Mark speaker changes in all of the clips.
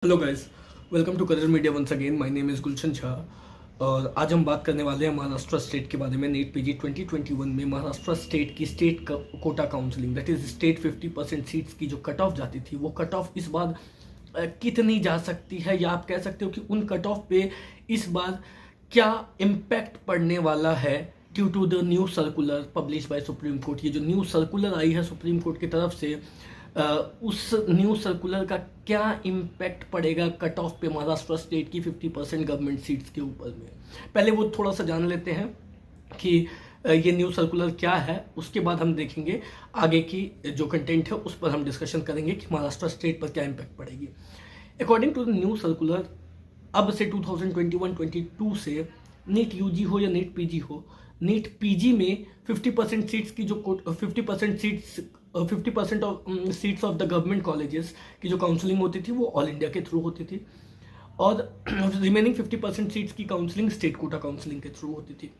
Speaker 1: Hello guys, welcome to career media once again. My name is Gulshan Jha और आज हम बात करने वाले हैं महाराष्ट्र स्टेट के बारे में। नीट पीजी 2021 में महाराष्ट्र स्टेट की state quota counselling that is state 50% seats की जो कट ऑफ जाती थी, वो कट ऑफ इस बार कितनी जा सकती है, या आप कह सकते हो कि उन कट ऑफ पे इस बार क्या इम्पैक्ट पड़ने वाला है due to the new circular publish by supreme court. ये जो न्यू सर्कुलर आई है सुप्रीम कोर्ट की तरफ से, उस न्यू सर्कुलर का क्या इम्पैक्ट पड़ेगा कट ऑफ पे महाराष्ट्र स्टेट की 50% गवर्नमेंट सीट्स के ऊपर में। पहले वो थोड़ा सा जान लेते हैं कि ये न्यू सर्कुलर क्या है, उसके बाद हम देखेंगे आगे की जो कंटेंट है उस पर हम डिस्कशन करेंगे कि महाराष्ट्र स्टेट पर क्या इम्पैक्ट पड़ेगी। According to the new circular, अब से 2021-22 से नीट यूजी हो या नीट पीजी हो, नीट पीजी में 50% सीट्स की जो 50% of seats of the government colleges की जो काउंसलिंग होती थी वो ऑल इंडिया के थ्रू होती थी, और रिमेनिंग 50% सीट्स की काउंसलिंग स्टेट कोटा काउंसलिंग के थ्रू होती थी।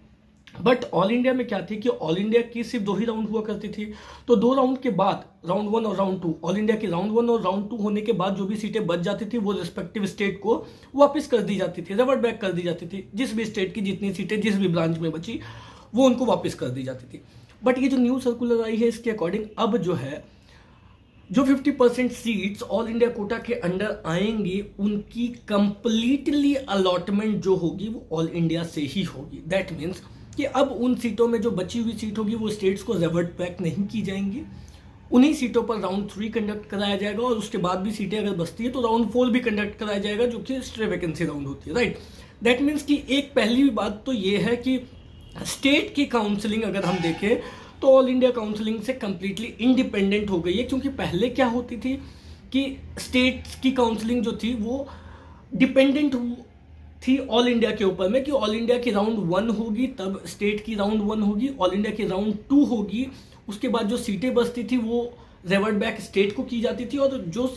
Speaker 1: बट ऑल इंडिया में क्या थी कि ऑल इंडिया की सिर्फ 2 ही राउंड हुआ करती थी। तो 2 राउंड के बाद, राउंड 1 और राउंड 2, ऑल इंडिया की राउंड 1 और राउंड 2 होने के बाद जो भी सीटें बच जाती थी वो रिस्पेक्टिव स्टेट को वापस कर दी जाती थी, रिवर्ट बैक कर दी जाती थी। जिस भी स्टेट की जितनी सीटें जिस भी ब्रांच में बची वो उनको वापस कर दी जाती थी। बट ये जो न्यू सर्कुलर आई है इसके अकॉर्डिंग अब जो है, जो 50% सीट्स ऑल इंडिया कोटा के अंडर आएंगी उनकी कंप्लीटली अलॉटमेंट जो होगी वो ऑल इंडिया से ही होगी। दैट मीन्स कि अब उन सीटों में जो बची हुई सीट होगी वो स्टेट्स को रिवर्ट बैक नहीं की जाएंगी। उन्हीं सीटों पर राउंड 3 कंडक्ट कराया जाएगा, और उसके बाद भी सीटें अगर बचती है तो राउंड 4 भी कंडक्ट कराया जाएगा, जो कि स्ट्रे वैकेंसी राउंड होती है, राइट। दैट मीन्स कि एक पहली बात तो ये है कि स्टेट की काउंसलिंग अगर हम देखें तो ऑल इंडिया काउंसलिंग से कंप्लीटली इंडिपेंडेंट हो गई है। क्योंकि पहले क्या होती थी कि स्टेट्स की काउंसलिंग जो थी वो डिपेंडेंट थी ऑल इंडिया के ऊपर में, कि ऑल इंडिया की राउंड 1 होगी तब स्टेट की राउंड 1 होगी, ऑल इंडिया की राउंड 2 होगी, उसके बाद जो सीटें बचती थी वो रिवर्ट बैक स्टेट को की जाती थी, और जो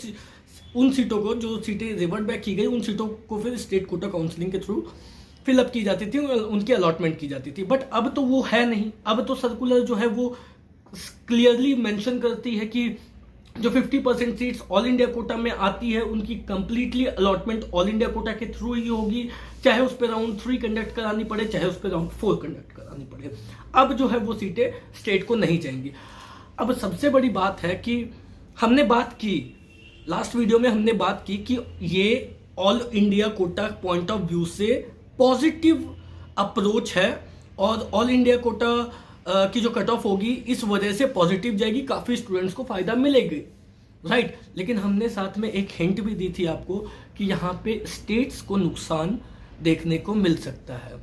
Speaker 1: उन सीटों को, जो सीटें रिवर्ट बैक की गई उन सीटों को फिर स्टेट कोटा काउंसलिंग के थ्रू फिलअप की जाती थी, उनकी अलॉटमेंट की जाती थी। बट अब तो वो है नहीं। अब तो सर्कुलर जो है वो क्लियरली मेंशन करती है कि जो 50% सीट्स ऑल इंडिया कोटा में आती है उनकी completely allotment all India Kota के थ्रू ही होगी, चाहे उस पर राउंड 3 कंडक्ट करानी पड़े, चाहे उस पर राउंड 4 कंडक्ट करानी पड़े। अब जो है वो सीटें स्टेट को नहीं जाएंगी। अब सबसे बड़ी बात है कि हमने बात की, लास्ट वीडियो में हमने बात की कि ये all India Kota point of view से पॉजिटिव अप्रोच है, और ऑल इंडिया कोटा की जो कट ऑफ होगी इस वजह से पॉजिटिव जाएगी, काफ़ी स्टूडेंट्स को फायदा मिलेगी, राइट। लेकिन हमने साथ में एक हिंट भी दी थी आपको कि यहाँ पे स्टेट्स को नुकसान देखने को मिल सकता है,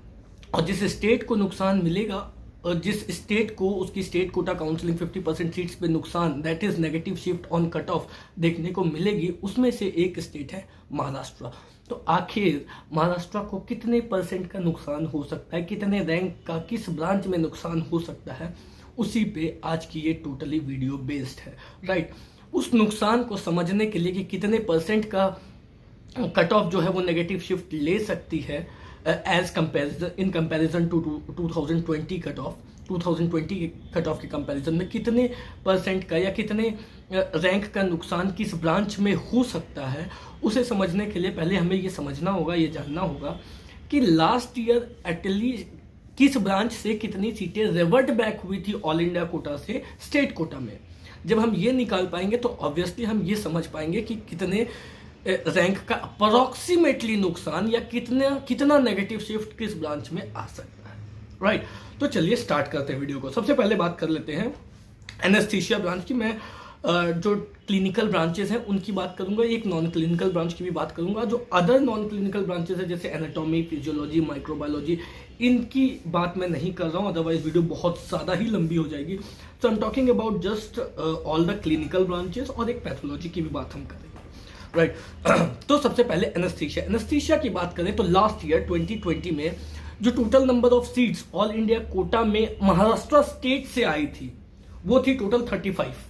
Speaker 1: और जिस स्टेट को नुकसान मिलेगा, और जिस स्टेट को उसकी स्टेट कोटा काउंसलिंग 50% सीट्स पे नुकसान, that is negative shift on cut off देखने को मिलेगी, उसमें से एक स्टेट है महाराष्ट्र। तो आखिर महाराष्ट्र को कितने परसेंट का नुकसान हो सकता है, कितने रैंक का किस ब्रांच में नुकसान हो सकता है, उसी पे आज की ये टोटली वीडियो बेस्ड है, राइट। उस नुकसान को समझने के लिए कि कितने परसेंट का कट ऑफ जो है वो नेगेटिव शिफ्ट ले सकती है as comparison, in comparison to 2020 cut off, 2020 cut off के कंपैरिजन में कितने परसेंट का या कितने रैंक का नुकसान किस ब्रांच में हो सकता है, उसे समझने के लिए पहले हमें ये समझना होगा, ये जानना होगा कि लास्ट ईयर एटलीस्ट किस ब्रांच से कितनी सीटें रिवर्ट बैक हुई थी ऑल इंडिया कोटा से स्टेट कोटा में। जब हम ये निकाल पाएंगे तो ऑब्वियसली हम ये समझ पाएंगे कि कितने रैंक का अप्रोक्सीमेटली नुकसान या कितना नेगेटिव शिफ्ट किस ब्रांच में आ सकता है, राइट। तो चलिए स्टार्ट करते हैं वीडियो को। सबसे पहले बात कर लेते हैं एनेस्थीसिया ब्रांच की। मैं जो क्लिनिकल ब्रांचेस हैं उनकी बात करूंगा, एक नॉन क्लिनिकल ब्रांच की भी बात करूंगा। जो अदर नॉन क्लिनिकल ब्रांचेस है जैसे एनाटॉमी, फिजियोलॉजी, माइक्रोबायोलॉजी, इनकी बात मैं नहीं कर रहा हूं, अदरवाइज वीडियो बहुत ज़्यादा ही लंबी हो जाएगी। So I am talking about just all the clinical branches, और एक पैथोलॉजी की भी बात हम करेंगे, राइट। तो सबसे पहले एनेस्थीसिया की बात करें तो लास्ट ईयर 2020 में जो total number of seats all India Kota में महाराष्ट्र स्टेट से आई थी वो थी टोटल 35।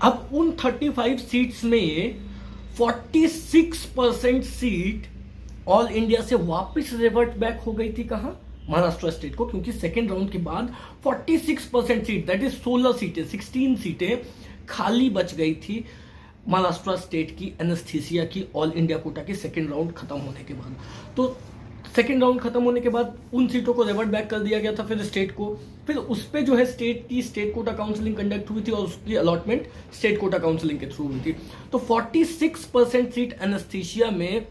Speaker 1: अब उन 35 सीट्स में 46% सीट ऑल इंडिया से वापस रिवर्ट बैक हो गई थी, कहां? महाराष्ट्र स्टेट को, क्योंकि सेकेंड राउंड के बाद 46% सीट, दैट इज 16 सीटें, 16 सीटें खाली बच गई थी महाराष्ट्र स्टेट की एनेस्थीसिया की ऑल इंडिया कोटा की सेकेंड राउंड खत्म होने के बाद। तो सेकेंड राउंड खत्म होने के बाद उन सीटों को रिवर्ट बैक कर दिया गया था फिर स्टेट को, फिर उस पर जो है स्टेट की स्टेट कोटा काउंसलिंग कंडक्ट हुई थी और उसकी अलॉटमेंट स्टेट कोटा काउंसलिंग के थ्रू हुई थी। तो 46% सीट एनेस्थीसिया में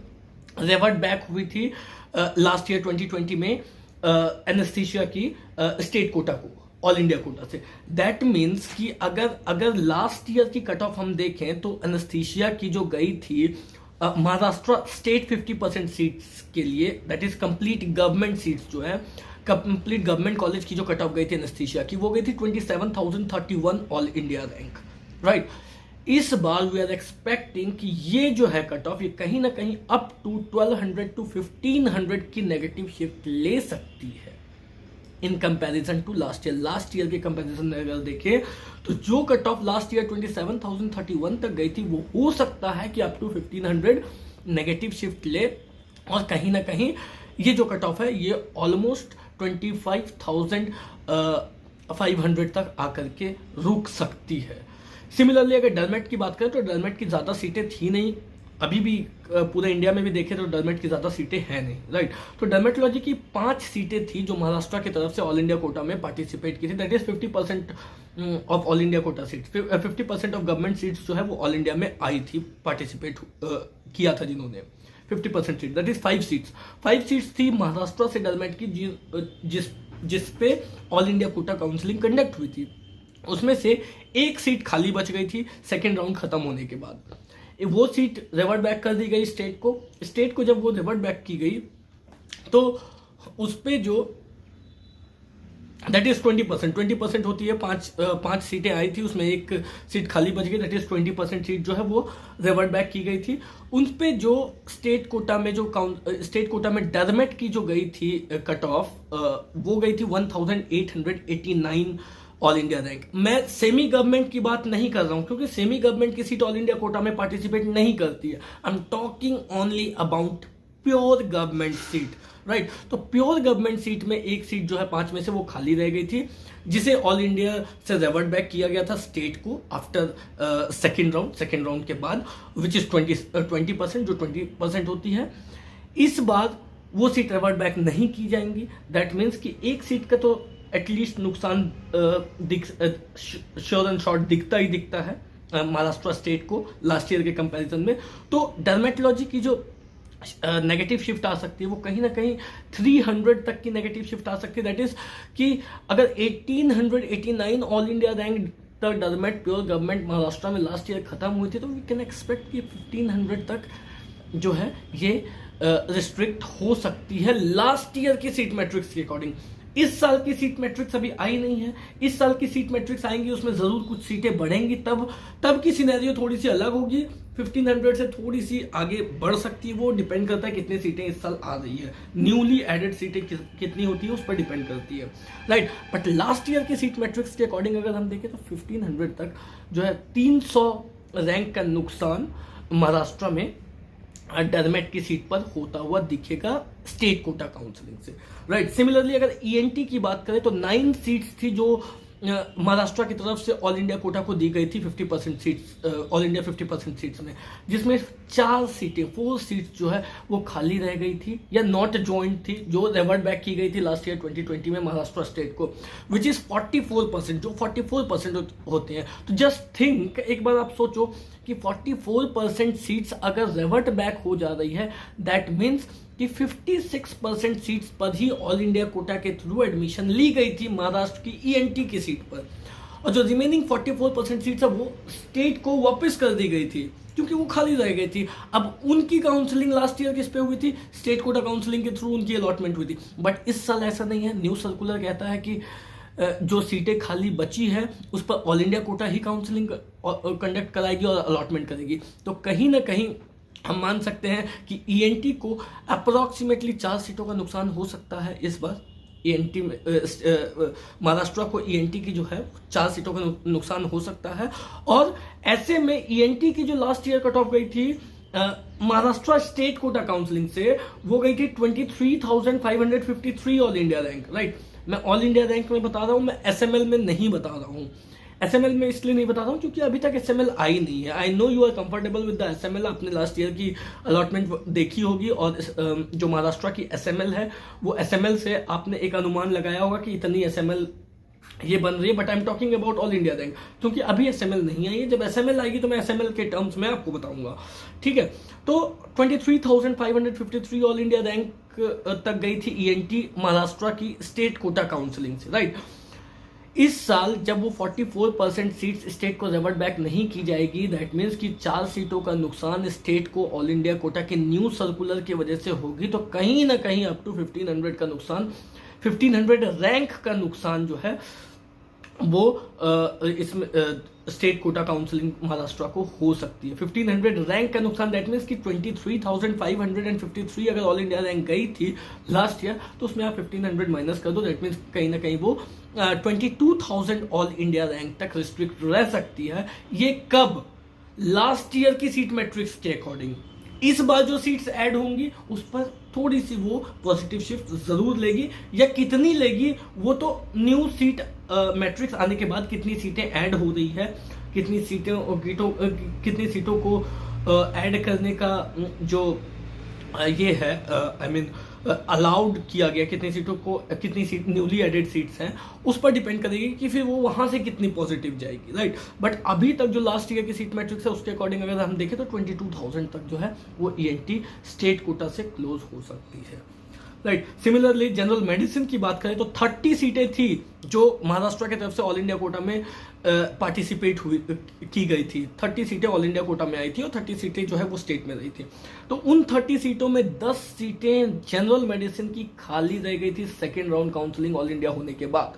Speaker 1: रिवर्ट बैक हुई थी लास्ट ईयर 2020 में एनेस्थीसिया की स्टेट कोटा को ऑल इंडिया कोटा से। दैट मीन्स कि अगर लास्ट ईयर की कट ऑफ हम देखें तो एनेस्थीसिया की जो गई थी महाराष्ट्र स्टेट 50% सीट्स के लिए, that is complete government seats जो है कंप्लीट गवर्नमेंट कॉलेज की जो कट ऑफ गई थी एनेस्थीसिया की, वो गई थी 27,031 ऑल इंडिया रैंक, राइट। इस बार वी आर एक्सपेक्टिंग कि ये जो है कट ऑफ ये कहीं ना कहीं अप टू 1200 to 1500 की नेगेटिव शिफ्ट ले सकती है in comparison to last year. Last year के कंपैरिजन में अगर देखें तो जो कट ऑफ लास्ट ईयर 27,031 तक गई थी वो हो सकता है कि अप टू 1500 नेगेटिव शिफ्ट ले, और कहीं ना कहीं ये जो कट ऑफ है ये ऑलमोस्ट 25,500 तक आकर के रुक सकती है। सिमिलरली अगर डरमेट की बात करें तो डरमेट की ज़्यादा सीटें थी नहीं, अभी भी पूरे इंडिया में भी देखें तो डरमेट की ज़्यादा सीटें हैं नहीं, राइट। तो डरमेटोलॉजी की 5 सीटें थी जो महाराष्ट्र की तरफ से ऑल इंडिया कोटा में पार्टिसिपेट की थी, that is 50% of all India Kota seats, 50% of government seats जो है वो ऑल इंडिया में आई थी, पार्टिसिपेट किया था जिन्होंने 50% सीट, दैट इज 5 सीट्स थी महाराष्ट्र से डरमेट की जिस पे all India Kota counselling conduct हुई थी। उसमें से एक सीट खाली बच गई थी सेकेंड राउंड खत्म होने के बाद, वो सीट रिवर्ट बैक कर दी गई स्टेट को जब वो रिवर्ट बैक की गई तो उस पे जो दैट इज 20% होती है, पांच सीटें आई थी उसमें एक सीट खाली बच गई, दैट इज 20% सीट जो है वो रिवर्ट बैक की गई थी। उन पे जो स्टेट कोटा में डरमेट की जो गई थी कट ऑफ वो गई थी 1889 ऑल इंडिया रैंक। मैं सेमी गवर्नमेंट की बात नहीं कर रहा हूं क्योंकि सेमी गवर्नमेंट की सीट ऑल इंडिया कोटा में पार्टिसिपेट नहीं करती है, आई am talking only about pure government seat, right. तो प्योर गवर्नमेंट सीट में एक सीट जो है 5 में से वो खाली रह गई थी जिसे ऑल इंडिया से रिवर्ट बैक किया गया था स्टेट को आफ्टर सेकेंड राउंड के बाद, विच इज 20% जो 20% होती है। इस बार वो सीट रिवर्ट बैक नहीं की जाएंगी, दैट मीन्स कि एक सीट का तो एटलीस्ट नुकसान श्योर एंड शॉर्ट दिखता है महाराष्ट्र स्टेट को लास्ट ईयर के कंपैरिजन में। तो डर्मेटोलॉजी की जो नेगेटिव शिफ्ट आ सकती है वो कहीं ना कहीं 300 तक की नेगेटिव शिफ्ट आ सकती है, दैट इज कि अगर 1889 ऑल इंडिया रैंक डरमेट प्योर गवर्नमेंट महाराष्ट्र में लास्ट ईयर खत्म हुई थी तो वी कैन एक्सपेक्ट कि 1500 तक जो है ये रिस्ट्रिक्ट हो सकती है लास्ट ईयर की सीट मैट्रिक्स के अकॉर्डिंग। इस साल की सीट मैट्रिक्स अभी आई नहीं है, इस साल की सीट मैट्रिक्स आएंगी उसमें जरूर कुछ सीटें बढ़ेंगी, तब की सिनेरियो थोड़ी सी अलग होगी, 1500 से थोड़ी सी आगे बढ़ सकती है, वो डिपेंड करता है कितनी सीटें इस साल आ रही है, न्यूली एडेड सीटें कितनी होती है उस पर डिपेंड करती है, राइट। बट लास्ट ईयर की सीट मैट्रिक्स के अकॉर्डिंग अगर हम देखें तो 1500 तक जो है 300 रैंक का नुकसान महाराष्ट्र में डरमेट की सीट पर होता हुआ दिखेगा स्टेट कोटा काउंसलिंग से, राइट। सिमिलरली अगर ईएनटी की बात करें तो 9 सीट्स थी जो महाराष्ट्र की तरफ से ऑल इंडिया कोटा को दी गई थी 50% सीट्स, ऑल इंडिया 50% सीट्स में, जिसमें 4 सीट्स जो है वो खाली रह गई थी या नॉट ज्वाइंट थी जो रिवर्ट बैक की गई थी लास्ट ईयर 2020 में महाराष्ट्र स्टेट को, विच इज 44%, जो 44% होते हैं। तो जस्ट थिंक, एक बार आप सोचो कि 44% सीट्स अगर रिवर्ट बैक हो जा रही है, दैट मीन्स कि 56% सीट्स पर ही ऑल इंडिया कोटा के थ्रू एडमिशन ली गई थी महाराष्ट्र की ईएनटी की सीट पर, और जो रिमेनिंग 44% सीट्स है वो स्टेट को वापस कर दी गई थी क्योंकि वो खाली रह गई थी। अब उनकी काउंसलिंग लास्ट ईयर किस पे हुई थी, स्टेट कोटा काउंसलिंग के थ्रू उनकी अलॉटमेंट हुई थी, बट इस साल ऐसा नहीं है। न्यू सर्कुलर कहता है कि जो सीटें खाली बची है उस पर ऑल इंडिया कोटा ही काउंसलिंग कंडक्ट कराएगी और अलॉटमेंट करेगी। तो कहीं ना कहीं हम मान सकते हैं कि ईएनटी को अप्रोक्सीमेटली 4 सीटों का नुकसान हो सकता है इस बार। ईएनटी में महाराष्ट्र को ईएनटी की जो है 4 सीटों का नुकसान हो सकता है, और ऐसे में ईएनटी की जो लास्ट ईयर कट ऑफ गई थी महाराष्ट्र स्टेट कोटा काउंसलिंग से, वो गई थी 23,553 ऑल इंडिया रैंक, राइट। मैं ऑल इंडिया रैंक में बता रहा हूँ, मैं एसएमएल में नहीं बता रहा हूँ। एसएमएल में इसलिए नहीं बता रहा हूँ क्योंकि अभी तक एसएमएल आई नहीं है। I know you are comfortable with the SML, आपने लास्ट ईयर की अलॉटमेंट देखी होगी और जो महाराष्ट्र की एसएमएल है वो एसएमएल से आपने एक अनुमान लगाया होगा कि इतनी एसएमएल ये बन रही है, but I am talking about all India rank, क्योंकि अभी एसएमएल नहीं आई है। जब एसएमएल आएगी तो मैं एसएमएल के टर्म्स में आपको बताऊंगा, ठीक है। तो 23,553 ऑल इंडिया रैंक तक गई थी ईएनटी महाराष्ट्र की स्टेट कोटा काउंसलिंग से, राइट। इस साल जब वो 44% सीट्स स्टेट को रिवर्ट बैक नहीं की जाएगी, दैट मीन्स कि 4 सीटों का नुकसान स्टेट को ऑल इंडिया कोटा के न्यू सर्कुलर की वजह से होगी, तो कहीं ना कहीं अप टू 1500 का नुकसान, 1500 रैंक का नुकसान जो है वो इसमें स्टेट कोटा काउंसलिंग महाराष्ट्र को हो सकती है। 1500 रैंक का नुकसान, दैट मीन्स कि 23,553 अगर ऑल इंडिया रैंक गई थी लास्ट ईयर, तो उसमें आप 1500 माइनस कर दो, दैट मीन्स कहीं ना कहीं वो 22,000 ऑल इंडिया रैंक तक रिस्ट्रिक्ट रह सकती है। ये कब? लास्ट ईयर की सीट मैट्रिक्स के अकॉर्डिंग। इस बार जो सीट्स ऐड होंगी उस पर थोड़ी सी वो पॉजिटिव शिफ्ट जरूर लेगी, या कितनी लेगी वो तो न्यू सीट मैट्रिक्स आने के बाद कितनी सीटें ऐड हो रही है, कितनी सीटों को ऐड करने का जो ये है आई मीन अलाउड किया गया, कितनी सीट न्यूली एडेड सीट्स हैं, उस पर डिपेंड करेगी कि फिर वो वहां से कितनी पॉजिटिव जाएगी, राइट। बट अभी तक जो लास्ट ईयर की सीट मैट्रिक्स है उसके अकॉर्डिंग अगर हम देखें तो 22,000 तक जो है वो ईएनटी स्टेट कोटा से क्लोज हो सकती है, राइट। सिमिलरली जनरल मेडिसिन की बात करें तो 30 सीटें थी जो महाराष्ट्र की तरफ से ऑल इंडिया कोटा में पार्टिसिपेट की गई थी। 30 सीटें ऑल इंडिया कोटा में आई थी और 30 सीटें जो है वो स्टेट में रही थी। तो उन 30 सीटों में 10 सीटें जनरल मेडिसिन की खाली रह गई थी second round counselling all India होने के बाद,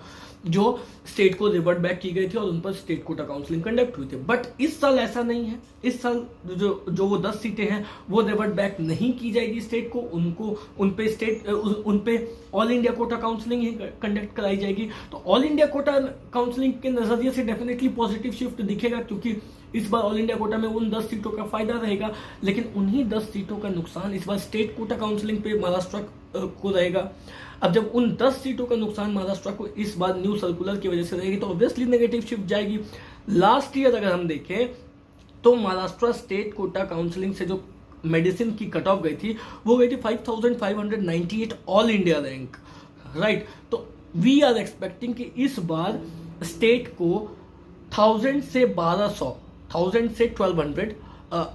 Speaker 1: जो स्टेट को रिवर्ट बैक की गई थी और उन पर स्टेट कोटा काउंसलिंग कंडक्ट हुई थी। बट इस साल ऐसा नहीं है। इस साल जो वो 10 सीटें हैं वो रिवर्ट बैक नहीं की जाएगी स्टेट को, उन पे ऑल इंडिया कोटा काउंसलिंग ही कंडक्ट कराई जाएगी। तो ऑल इंडिया कोटा काउंसलिंग के नजरिए से डेफिनेटली पॉजिटिव शिफ्ट दिखेगा, क्योंकि इस बार ऑल इंडिया कोटा में उन 10 सीटों का फायदा रहेगा, लेकिन उन्हीं 10 सीटों का नुकसान इस बार स्टेट कोटा काउंसलिंग पे महाराष्ट्र को रहेगा। अब जब उन 10 सीटों का नुकसान महाराष्ट्र को इस बार न्यू सर्कुलर की वजह से रहेगी तो ऑब्वियसली नेगेटिव शिफ्ट जाएगी। लास्ट ईयर अगर हम देखें तो महाराष्ट्र स्टेट कोटा काउंसलिंग से जो मेडिसिन की कट ऑफ गई थी वो गई थी 5,598 ऑल इंडिया रैंक, राइट। तो वी आर एक्सपेक्टिंग कि इस बार स्टेट को 1000 से 1200, 1000 से 1200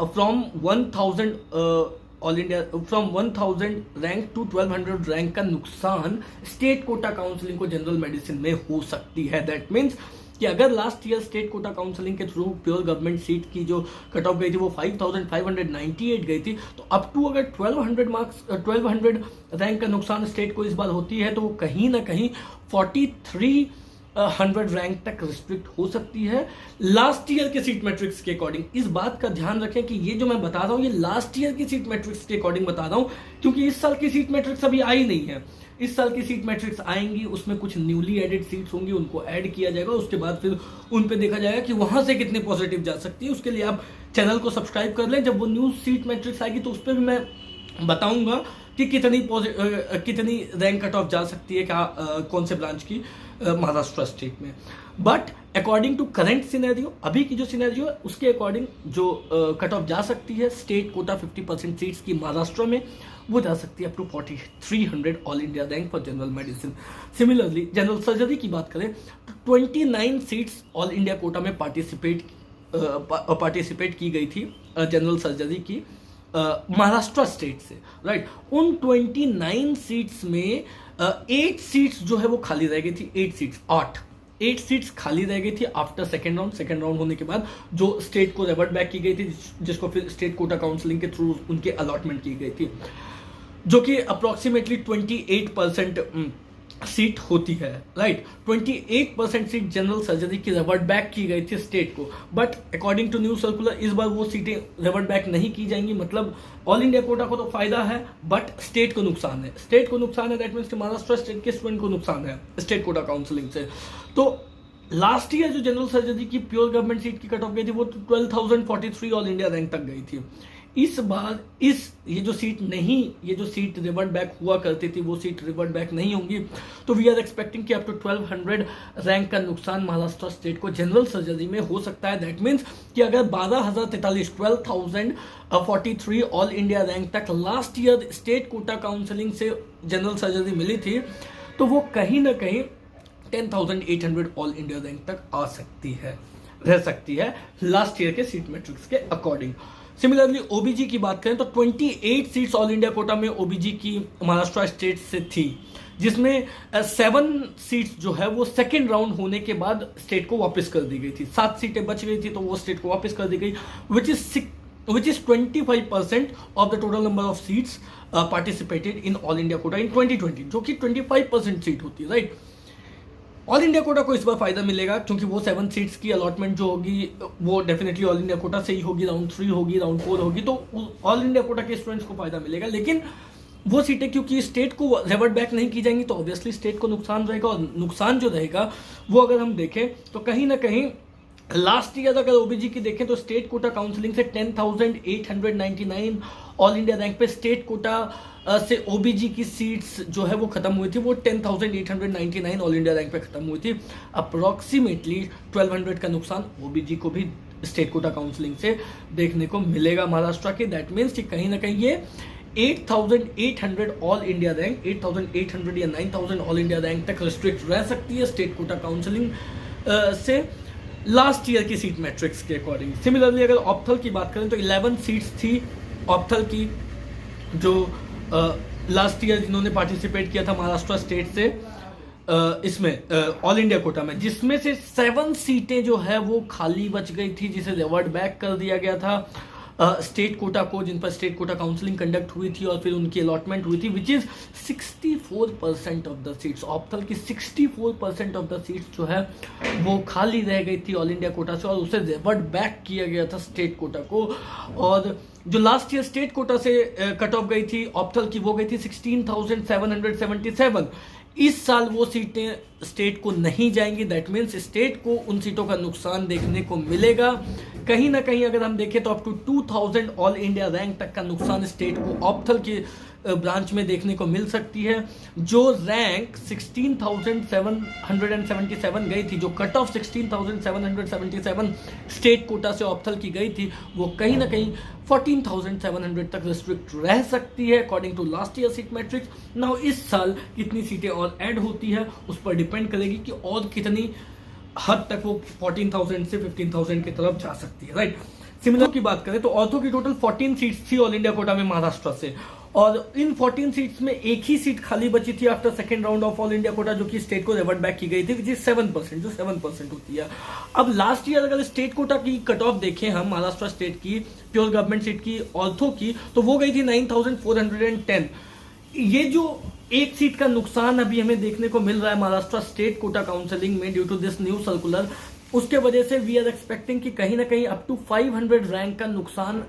Speaker 1: from 1000 all India from 1000 rank to 1200 rank का नुकसान स्टेट कोटा काउंसलिंग को जनरल मेडिसिन में हो सकती है। दैट मीन्स कि अगर last year state quota counselling के थ्रू प्योर गवर्नमेंट सीट की जो कट ऑफ गई थी वो 5,598 गई थी, तो अप टू अगर 1200 रैंक का नुकसान स्टेट को इस बार होती है तो वो कहीं ना कहीं 4300 रैंक तक रिस्ट्रिक्ट हो सकती है लास्ट ईयर के सीट मैट्रिक्स के अकॉर्डिंग। इस बात का ध्यान रखें कि ये जो मैं बता रहा हूं ये लास्ट ईयर की सीट मैट्रिक्स के अकॉर्डिंग बता रहा हूं, क्योंकि इस साल की सीट मैट्रिक्स अभी आई नहीं है। इस साल की सीट मैट्रिक्स आएंगी, उसमें कुछ न्यूली एडेड सीट्स होंगी, उनको ऐड किया जाएगा, उसके बाद फिर उन पे देखा जाएगा कि वहां से कितनी पॉजिटिव जा सकती है। उसके लिए आप चैनल को सब्सक्राइब कर लें। जब वो न्यू सीट मैट्रिक्स आएगी तो उस पर भी मैं बताऊंगा कि कितनी रैंक कट ऑफ जा सकती है, कौन से ब्रांच की महाराष्ट्र स्टेट में। But according to current scenario, अभी की जो सिनेरियो है उसके अकॉर्डिंग जो कट ऑफ जा सकती है स्टेट कोटा 50% सीट्स की महाराष्ट्र में वो जा सकती है up to 4300 all India rank for general medicine. Similarly general surgery की बात करें तो 29 सीट्स ऑल इंडिया कोटा में पार्टिसिपेट की गई थी जनरल सर्जरी की महाराष्ट्र स्टेट से, राइट। उन 29 सीट्स में 8 सीट्स जो है वो खाली रह गई थी। 8 सीट्स खाली रह गई थी आफ्टर सेकेंड राउंड होने के बाद, जो स्टेट को रिवर्ट बैक की गई थी, जिसको फिर स्टेट कोटा काउंसलिंग के थ्रू उनके अलॉटमेंट की गई थी, जो कि अप्रोक्सीमेटली 28% सीट होती है, राइट। 28% सीट जनरल सर्जरी की रिवर्ट बैक की गई थी स्टेट को, but according to new circular इस बार वो सीटें रिवर्ट बैक नहीं की जाएंगी। मतलब ऑल इंडिया कोटा को तो फायदा है बट स्टेट को नुकसान है। दैट मीन्स महाराष्ट्र स्टेट के स्टूडेंट को नुकसान है स्टेट कोटा काउंसलिंग से। तो लास्ट ईयर जो जनरल सर्जरी की प्योर गवर्नमेंट सीट की कट ऑफ गई थी वो 12,043 ऑल इंडिया रैंक तक गई थी। इस बार ये जो सीट रिवर्ट बैक हुआ करती थी वो सीट रिवर्ट बैक नहीं होंगी। तो वी आर एक्सपेक्टिंग कि अप टू 1200 रैंक का नुकसान महाराष्ट्र स्टेट को जनरल सर्जरी में हो सकता है। दैट मीन्स कि अगर 12,043 ऑल इंडिया रैंक तक last year state quota counselling से जनरल सर्जरी मिली थी, तो वो कहीं ना कहीं 10,800 ऑल इंडिया रैंक तक रह सकती है लास्ट ईयर के सीट मैट्रिक्स के अकॉर्डिंग। सिमिलरली ओबीजी की बात करें तो 28 सीट्स ऑल इंडिया कोटा में ओबीजी की महाराष्ट्र स्टेट से थी, जिसमें 7 सीट्स जो है वो सेकेंड राउंड होने के बाद स्टेट को वापस कर दी गई थी। 7 सीटें बच गई थी तो वो स्टेट को वापस कर दी गई, which is 25% of the total number of seats participated in all India quota in 2020, जो कि 25% सीट होती है, राइट। ऑल इंडिया कोटा को इस बार फायदा मिलेगा क्योंकि वो 7 सीट्स की अलॉटमेंट जो होगी वो डेफिनेटली ऑल इंडिया कोटा से ही होगी, राउंड 3 होगी, राउंड 4 होगी, तो ऑल इंडिया कोटा के स्टूडेंट्स को फायदा मिलेगा। लेकिन वो सीटें क्योंकि स्टेट को रिवर्ट बैक नहीं की जाएंगी तो ऑब्वियसली स्टेट को नुकसान रहेगा, और नुकसान जो रहेगा वो अगर हम देखें तो कहीं ना कहीं लास्ट ईयर अगर ओबीजी की देखें तो स्टेट कोटा काउंसलिंग से 10,899 ऑल इंडिया रैंक पे स्टेट कोटा से ओबीजी की सीट्स जो है वो खत्म हुई थी, वो 10,899 ऑल इंडिया रैंक पे खत्म हुई थी। अप्रोक्सीमेटली 1200 का नुकसान ओबीजी को भी स्टेट कोटा काउंसलिंग से देखने को मिलेगा महाराष्ट्र के। दैट मीन्स कि कहीं ना कहीं ये 8,800 ऑल इंडिया रैंक 8,800 या 9,000 ऑल इंडिया रैंक तक रिस्ट्रिक्ट रह सकती है स्टेट कोटा काउंसलिंग से लास्ट ईयर की सीट मैट्रिक्स के अकॉर्डिंग। सिमिलरली अगर ऑप्थल की बात करें तो 11 सीट्स थी ऑप्थल की जो लास्ट ईयर जिन्होंने पार्टिसिपेट किया था महाराष्ट्र स्टेट से इसमें ऑल इंडिया कोटा में, जिसमें से 7 सीटें जो है वो खाली बच गई थी, जिसे रिवर्ट बैक कर दिया गया था स्टेट कोटा को, जिन पर स्टेट कोटा काउंसलिंग कंडक्ट हुई थी और फिर उनकी अलॉटमेंट हुई थी, which is 64% of the seats. Ophthal की 64% ऑफ द सीट्स जो है वो खाली रह गई थी ऑल इंडिया कोटा से, और उसे रिवर्ट बैक किया गया था स्टेट कोटा को। और जो लास्ट ईयर स्टेट कोटा से कट ऑफ गई थी ऑप्थल की, वो गई थी 16,777। इस साल वो सीटें स्टेट को नहीं जाएंगी। दैट मीन्स स्टेट को उन सीटों का नुकसान देखने को मिलेगा। कहीं ना कहीं अगर हम देखें तो up to 2,000 all India rank तक का नुकसान स्टेट को ऑप्थल की ब्रांच में देखने को मिल सकती है। जो रैंक 16,777 गई थी, जो कट ऑफ 16,777 स्टेट कोटा से ऑप्थल की गई थी, वो कहीं ना कहीं 14,700 तक रिस्ट्रिक्ट रह सकती है according to last year seat matrix. Now इस साल कितनी सीटें और ऐड होती है उस पर डिपेंड करेगी कि और कितनी हद तक वो 14,000 से 15,000 की तरफ जा सकती है, राइट। सिमिलर की बात करें तो ऑर्थो की टोटल 14 सीट्स थी ऑल इंडिया कोटा में महाराष्ट्र से, और इन 14 सीट्स में एक ही सीट खाली बची थी after second round of all India Kota, जो कि स्टेट को रिवर्ट बैक की गई थी, विच इज 7%, जो 7% होती है। अब लास्ट ईयर अगर स्टेट कोटा की कट ऑफ देखें हम महाराष्ट्र स्टेट की प्योर गवर्नमेंट सीट की ऑर्थो की, तो वो गई थी 9,410। ये जो एक सीट का नुकसान अभी हमें देखने को मिल रहा है महाराष्ट्र स्टेट कोटा काउंसलिंग में due to this new circular, उसके वजह से वी आर एक्सपेक्टिंग कि कहीं ना कहीं अप टू 500 रैंक का नुकसान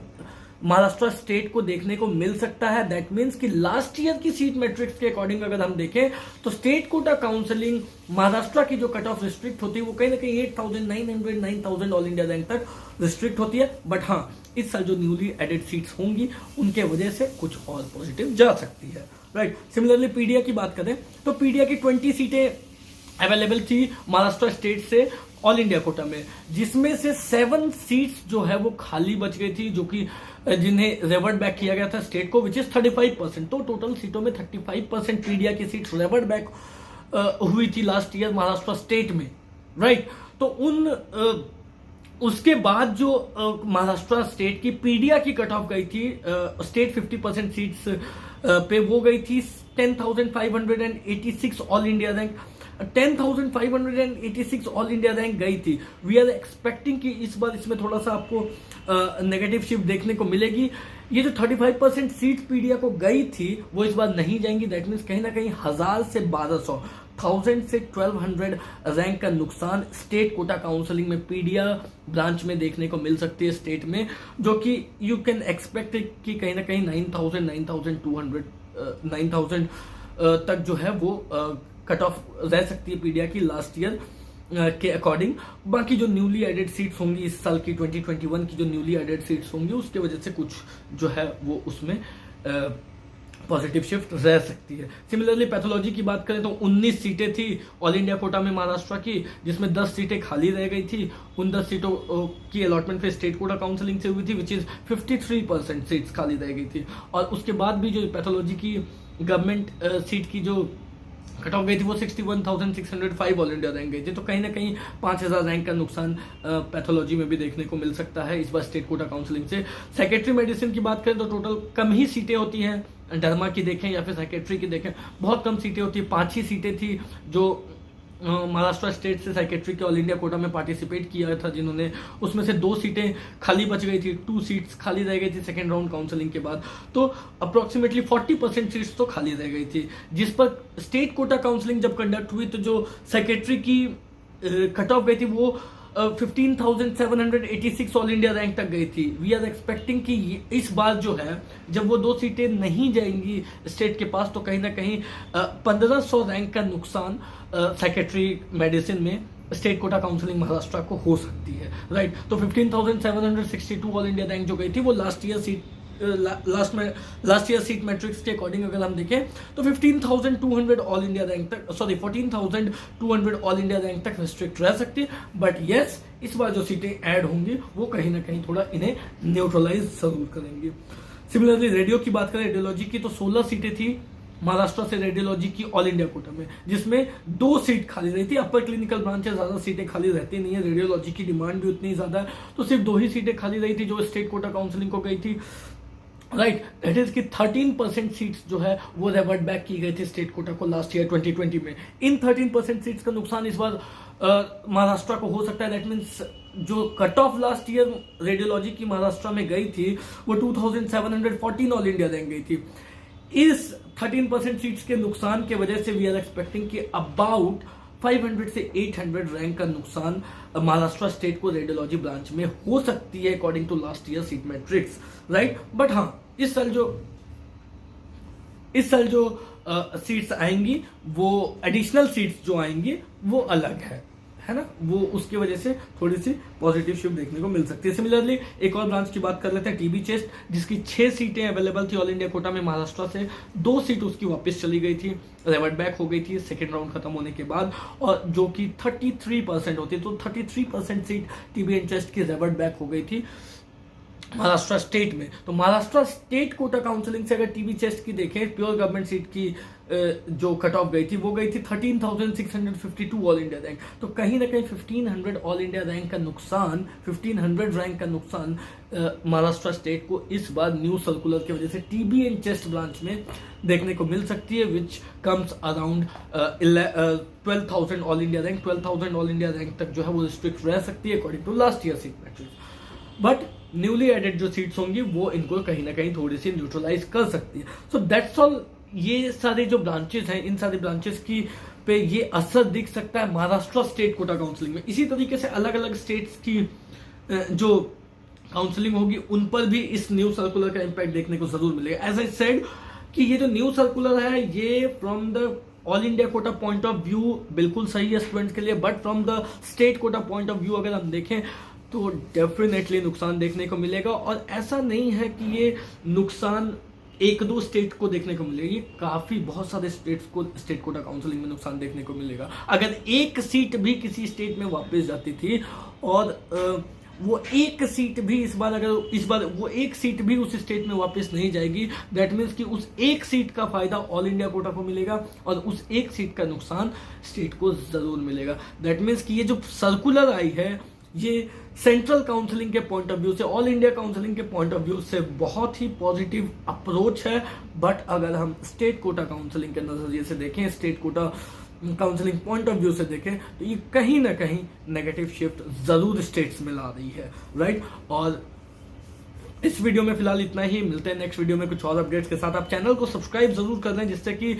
Speaker 1: महाराष्ट्र स्टेट को देखने को मिल सकता है। दैट मीन्स कि लास्ट ईयर की सीट मैट्रिक्स के अकॉर्डिंग अगर हम देखें तो स्टेट कोटा काउंसलिंग महाराष्ट्र की जो कट ऑफ रिस्ट्रिक्ट होती है वो कहीं ना कहीं 8,900 9,000 ऑल इंडिया रैंक तक रिस्ट्रिक्ट होती है। बट हाँ, इस साल जो न्यूली एडेड सीट्स होंगी उनके वजह से कुछ और पॉजिटिव जा सकती है, राइट। सिमिलरली पीडिया की बात करें तो पीडिया की 20 सीटें अवेलेबल थी महाराष्ट्र स्टेट से ऑल इंडिया कोटा में, जिसमें से 7 सीट्स जो है वो खाली बच गई थी, जो कि जिन्हें रिवर्ट बैक किया गया था स्टेट को, विच इज 35%। तो टोटल सीटों में 35% पीडिया की सीट्स रिवर्ट बैक हुई थी लास्ट ईयर महाराष्ट्र स्टेट में, राइट। तो उसके बाद जो महाराष्ट्र स्टेट की पीडिया की कट ऑफ गई थी स्टेट 50% सीट्स पे, वो गई थी 10,586 all India rank. 10,586 all India rank गई थी। वी आर एक्सपेक्टिंग कि इस बार इसमें थोड़ा सा आपको नेगेटिव शिफ्ट देखने को मिलेगी। ये जो 35% सीट पीडिया को गई थी वो इस बार नहीं जाएंगी। दैट मीन्स कहीं ना कहीं 1,000 से 1,200 1000 से 1200 रैंक का नुकसान स्टेट कोटा काउंसलिंग में पीडिया ब्रांच में देखने को मिल सकती है स्टेट में, जो कि यू कैन एक्सपेक्ट कि कहीं ना कहीं 9,000 तक जो है वो कट ऑफ रह सकती है पीडिया की लास्ट ईयर के अकॉर्डिंग। बाकी जो न्यूली एडेड सीट्स होंगी इस साल की 2021 की जो न्यूली एडेड सीट्स होंगी उसके वजह से कुछ जो है वो उसमें पॉजिटिव शिफ्ट रह सकती है। सिमिलरली पैथोलॉजी की बात करें तो 19 सीटें थी ऑल इंडिया कोटा में महाराष्ट्र की, जिसमें 10 सीटें खाली रह गई थी। उन 10 सीटों की अलॉटमेंट फिर स्टेट कोटा काउंसलिंग से हुई थी, विच इज 53% सीट्स खाली रह गई थी। और उसके बाद भी जो पैथोलॉजी की गवर्नमेंट सीट की जो कट ऑफ गई थी वो 61,605 ऑल इंडिया रैंक गई थी। तो कहीं ना कहीं 5,000 रैंक का नुकसान पैथोलॉजी में भी देखने को मिल सकता है इस बार स्टेट कोटा काउंसलिंग से। सेक्रेटरी मेडिसिन की बात करें तो टोटल कम ही सीटें होती हैं, डर्मा की देखें या फिर सेक्रेटरी की देखें बहुत कम सीटें होती है। 5 ही सीटें थी जो महाराष्ट्र स्टेट से सेक्रेटरी के ऑल इंडिया कोटा में पार्टिसिपेट किया था जिन्होंने, उसमें से 2 सीटें खाली बच गई थी, 2 सीट्स खाली रह गई थी सेकेंड राउंड काउंसलिंग के बाद। तो अप्रोक्सीमेटली 40% सीट्स तो खाली रह गई थी, जिस पर स्टेट कोटा काउंसलिंग जब कंडक्ट हुई तो जो सेक्रेटरी की कट ऑफ गई थी वो 15,786 ऑल इंडिया रैंक तक गई थी। वी आर एक्सपेक्टिंग कि इस बार जो है जब वो 2 सीटें नहीं जाएंगी स्टेट के पास तो कहीं ना कहीं 1500 रैंक का नुकसान सेक्रेटरी मेडिसिन में स्टेट कोटा काउंसलिंग महाराष्ट्र को हो सकती है, राइट। तो 15,762 ऑल इंडिया रैंक जो गई थी वो लास्ट ईयर सीट मैट्रिक्स के अकॉर्डिंग अगर हम देखें तो 15,200 ऑल इंडिया रैंक तक, 14,200 ऑल इंडिया रैंक तक रिस्ट्रिक्ट रह सकती है। बट यस, इस बार जो सीटें ऐड होंगी वो कहीं ना कहीं थोड़ा इन्हें न्यूट्रलाइज जरूर करेंगी। सिमिलरली रेडियो की बात करें, रेडियोलॉजी की तो 16 सीटें थी महाराष्ट्र से रेडियोलॉजी की ऑल इंडिया कोटा में, जिसमें 2 सीट खाली रही थी। अपर क्लिनिकल ब्रांच से ज्यादा सीटें खाली रहती नहीं है, रेडियोलॉजी की डिमांड भी उतनी ज्यादा है, तो सिर्फ 2 ही सीटें खाली रही थी जो स्टेट कोटा काउंसलिंग को गई थी, राइट। दैट इज कि 13% सीट्स जो है वो रिवर्ट बैक की गई थी स्टेट कोटा को लास्ट ईयर 2020 में। इन 13% सीट्स का नुकसान इस बार महाराष्ट्र को हो सकता है। दैट मीन्स जो cut off last year radiology की महाराष्ट्र में गई थी वो 2,714 ऑल इंडिया रैंक गई थी। इस 13% सीट्स के नुकसान के वजह से वी आर एक्सपेक्टिंग कि अबाउट 500 से 800 रैंक का नुकसान महाराष्ट्र स्टेट को रेडियोलॉजी ब्रांच में हो सकती है according to last year seat matrix, right. But हाँ, इस साल जो सीट्स आएंगी वो एडिशनल सीट्स जो आएंगी वो अलग है ना, वो उसकी वजह से थोड़ी सी पॉजिटिव शिफ्ट देखने को मिल सकती है। सिमिलरली एक और ब्रांच की बात कर लेते हैं, टीबी चेस्ट, जिसकी 6 सीटें अवेलेबल थी ऑल इंडिया कोटा में महाराष्ट्र से, 2 सीट उसकी वापस चली गई थी, रिवर्ट बैक हो गई थी सेकेंड राउंड खत्म होने के बाद, और जो कि 33% होती, तो 33% सीट टीबी एंड चेस्ट की रिवर्ट बैक हो गई थी महाराष्ट्र स्टेट में। तो महाराष्ट्र स्टेट कोटा काउंसलिंग से अगर टीबी चेस्ट की देखें, प्योर गवर्नमेंट सीट की जो कट ऑफ गई थी वो गई थी 13,652 ऑल इंडिया रैंक। तो कहीं ना कहीं 1500 ऑल इंडिया रैंक का नुकसान, 1500 रैंक का नुकसान महाराष्ट्र स्टेट को इस बार न्यू सर्कुलर की वजह से टीबी एंड चेस्ट ब्रांच में देखने को मिल सकती है, which comes around 12,000 all India rank. 12,000 all India rank तक जो है वो रिस्ट्रिक्ट रह सकती है according to last year seat matrix. But newly added जो सीट्स होंगी वो इनको कहीं ना कहीं थोड़ी सी न्यूट्रलाइज कर सकती है। So that's all. ये सारे जो ब्रांचेस हैं, इन सारे ब्रांचेस की पे ये असर दिख सकता है महाराष्ट्र स्टेट कोटा काउंसलिंग में। इसी तरीके से अलग अलग स्टेट्स की जो काउंसलिंग होगी उन पर भी इस न्यू सर्कुलर का इम्पैक्ट देखने को जरूर मिलेगा। एज आई सेड कि ये जो न्यू सर्कुलर है ये from the all India Kota point of view बिल्कुल सही है स्टूडेंट्स के लिए, but from the state quota point of view अगर हम देखें तो डेफिनेटली नुकसान देखने को मिलेगा। और ऐसा नहीं है कि ये नुकसान 1-2 स्टेट को देखने को मिलेगा, ये काफी बहुत सारे स्टेट्स को स्टेट कोटा काउंसलिंग में नुकसान देखने को मिलेगा। अगर एक सीट भी किसी स्टेट में वापस जाती थी और वो एक सीट भी इस बार वो एक सीट भी उस स्टेट में वापस नहीं जाएगी, दैट मीन्स कि उस एक सीट का फायदा ऑल इंडिया कोटा को मिलेगा और उस एक सीट का नुकसान स्टेट को जरूर मिलेगा। दैट मीन्स कि ये जो सर्कुलर आई है ये सेंट्रल काउंसलिंग के पॉइंट ऑफ व्यू से, ऑल इंडिया काउंसलिंग के पॉइंट ऑफ व्यू से बहुत ही पॉजिटिव अप्रोच है। बट अगर हम स्टेट कोटा काउंसलिंग के नजरिए से देखें, state quota counselling point of view से देखें तो ये कहीं ना कहीं नेगेटिव शिफ्ट जरूर स्टेट्स में ला रही है, राइट। और इस वीडियो में फिलहाल इतना ही, मिलते हैं नेक्स्ट वीडियो में कुछ और अपडेट्स के साथ। आप चैनल को सब्सक्राइब जरूर कर लें जिससे कि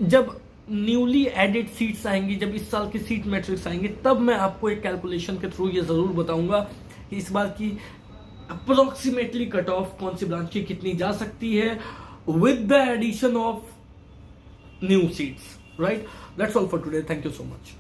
Speaker 1: जब न्यूली एडेड सीट्स आएंगी, जब इस साल की सीट मैट्रिक्स आएंगे, तब मैं आपको एक कैलकुलेशन के थ्रू ये जरूर बताऊंगा कि इस बार की अप्रोक्सीमेटली कट ऑफ कौन सी ब्रांच की कितनी जा सकती है with the addition of new seats, right. That's all for today, thank you so much.